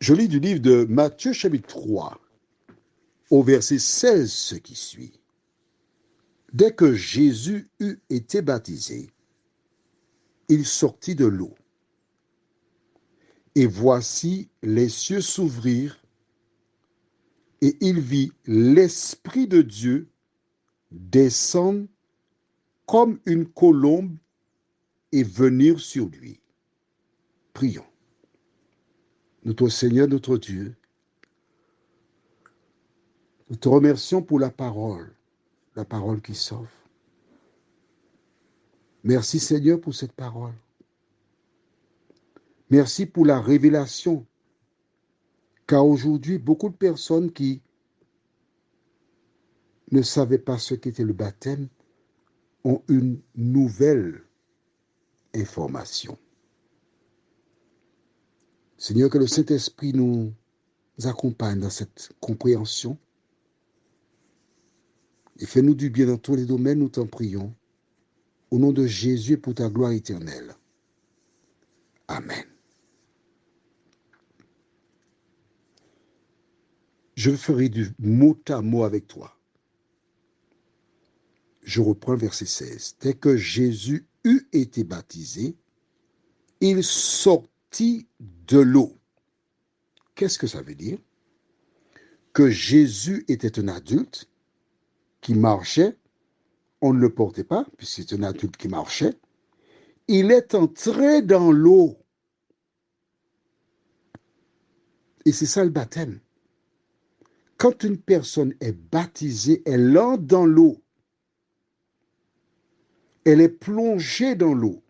Je lis du livre de Matthieu chapitre 3, au verset 16, ce qui suit. Dès que Jésus eut été baptisé, il sortit de l'eau. Et voici les cieux s'ouvrirent, et il vit l'Esprit de Dieu descendre comme une colombe et venir sur lui. Prions. Notre Seigneur, notre Dieu, nous te remercions pour la parole qui sauve. Merci Seigneur pour cette parole. Merci pour la révélation, car aujourd'hui, beaucoup de personnes qui ne savaient pas ce qu'était le baptême ont une nouvelle information. Seigneur, que le Saint-Esprit nous accompagne dans cette compréhension et fais-nous du bien dans tous les domaines, nous t'en prions. Au nom de Jésus et pour ta gloire éternelle. Amen. Je ferai du mot à mot avec toi. Je reprends verset 16. Dès que Jésus eut été baptisé, il sortit de l'eau. Qu'est-ce que ça veut dire? Que Jésus était un adulte qui marchait. On ne le portait pas, puisque c'est un adulte qui marchait. Il est entré dans l'eau. Et c'est ça le baptême. Quand une personne est baptisée, elle entre dans l'eau. Elle est plongée dans l'eau.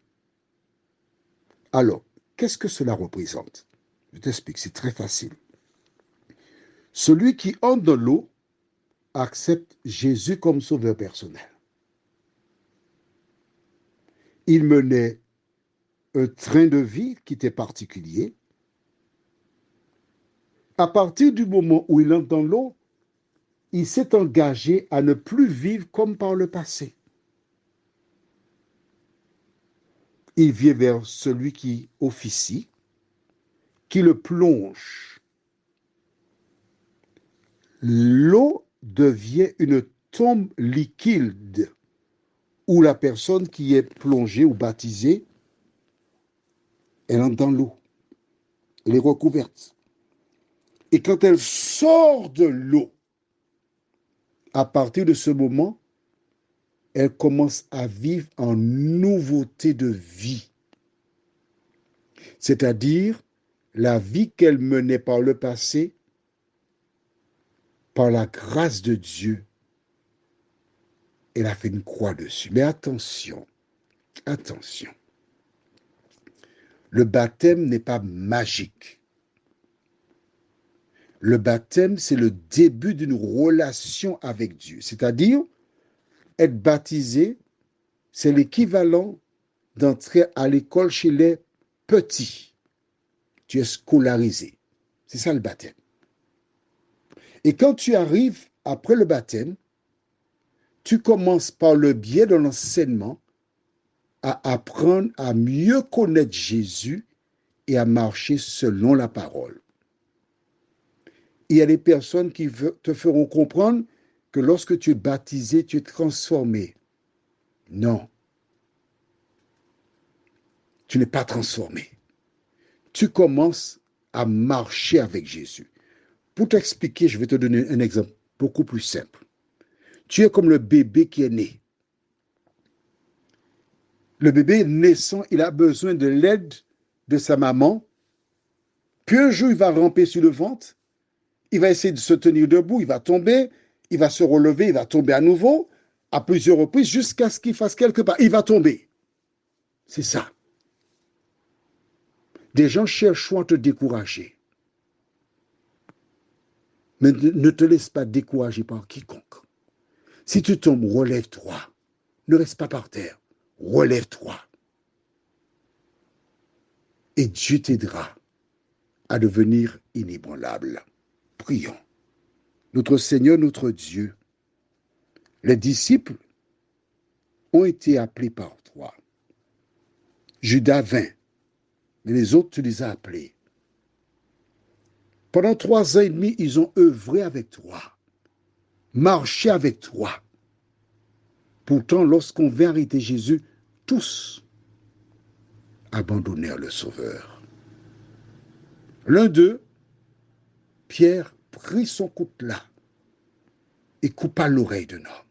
Alors, qu'est-ce que cela représente? Je t'explique, c'est très facile. Celui qui entre dans l'eau accepte Jésus comme sauveur personnel. Il menait un train de vie qui était particulier. À partir du moment où il entre dans l'eau, il s'est engagé à ne plus vivre comme par le passé. Il vient vers celui qui officie, qui le plonge. L'eau devient une tombe liquide où la personne qui est plongée ou baptisée, elle entre dans l'eau. Elle est recouverte. Et quand elle sort de l'eau, à partir de ce moment, elle commence à vivre en nouveauté de vie. C'est-à-dire, la vie qu'elle menait par le passé, par la grâce de Dieu, elle a fait une croix dessus. Mais attention, attention. Le baptême n'est pas magique. Le baptême, c'est le début d'une relation avec Dieu. C'est-à-dire, être baptisé, c'est l'équivalent d'entrer à l'école chez les petits. Tu es scolarisé. C'est ça le baptême. Et quand tu arrives après le baptême, tu commences par le biais de l'enseignement à apprendre à mieux connaître Jésus et à marcher selon la parole. Il y a des personnes qui te feront comprendre que lorsque tu es baptisé, tu es transformé. Non, tu n'es pas transformé. Tu commences à marcher avec Jésus. Pour t'expliquer, je vais te donner un exemple beaucoup plus simple. Tu es comme le bébé qui est né. Le bébé naissant, il a besoin de l'aide de sa maman. Puis un jour, il va ramper sur le ventre. Il va essayer de se tenir debout. Il va tomber. Il va se relever. Il va tomber à nouveau à plusieurs reprises jusqu'à ce qu'il fasse quelque part. Il va tomber. C'est ça. Des gens chercheront à te décourager. Mais ne te laisse pas décourager par quiconque. Si tu tombes, relève-toi. Ne reste pas par terre. Relève-toi. Et Dieu t'aidera à devenir inébranlable. Prions. Notre Seigneur, notre Dieu, les disciples ont été appelés par toi. Judas vint, mais les autres, tu les as appelés. Pendant 3 ans et demi, ils ont œuvré avec toi, marché avec toi. Pourtant, lorsqu'on vint arrêter Jésus, tous abandonnèrent le Sauveur. L'un d'eux, Pierre, prit son coutelas et coupa l'oreille d'un homme.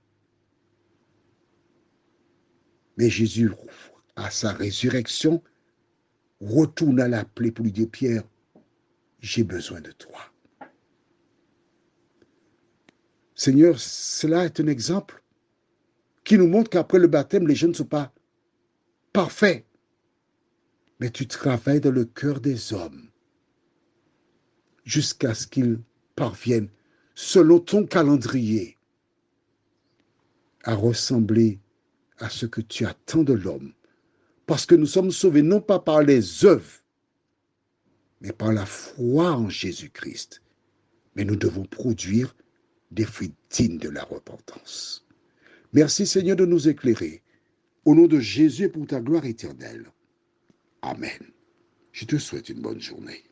Mais Jésus, à sa résurrection, retourna l'appeler pour lui dire, Pierre, j'ai besoin de toi. Seigneur, cela est un exemple qui nous montre qu'après le baptême, les gens ne sont pas parfaits. Mais tu travailles dans le cœur des hommes jusqu'à ce qu'ils parviennent, selon ton calendrier, à ressembler à ce que tu attends de l'homme. Parce que nous sommes sauvés non pas par les œuvres, mais par la foi en Jésus-Christ. Mais nous devons produire des fruits dignes de la repentance. Merci Seigneur de nous éclairer. Au nom de Jésus et pour ta gloire éternelle. Amen. Je te souhaite une bonne journée.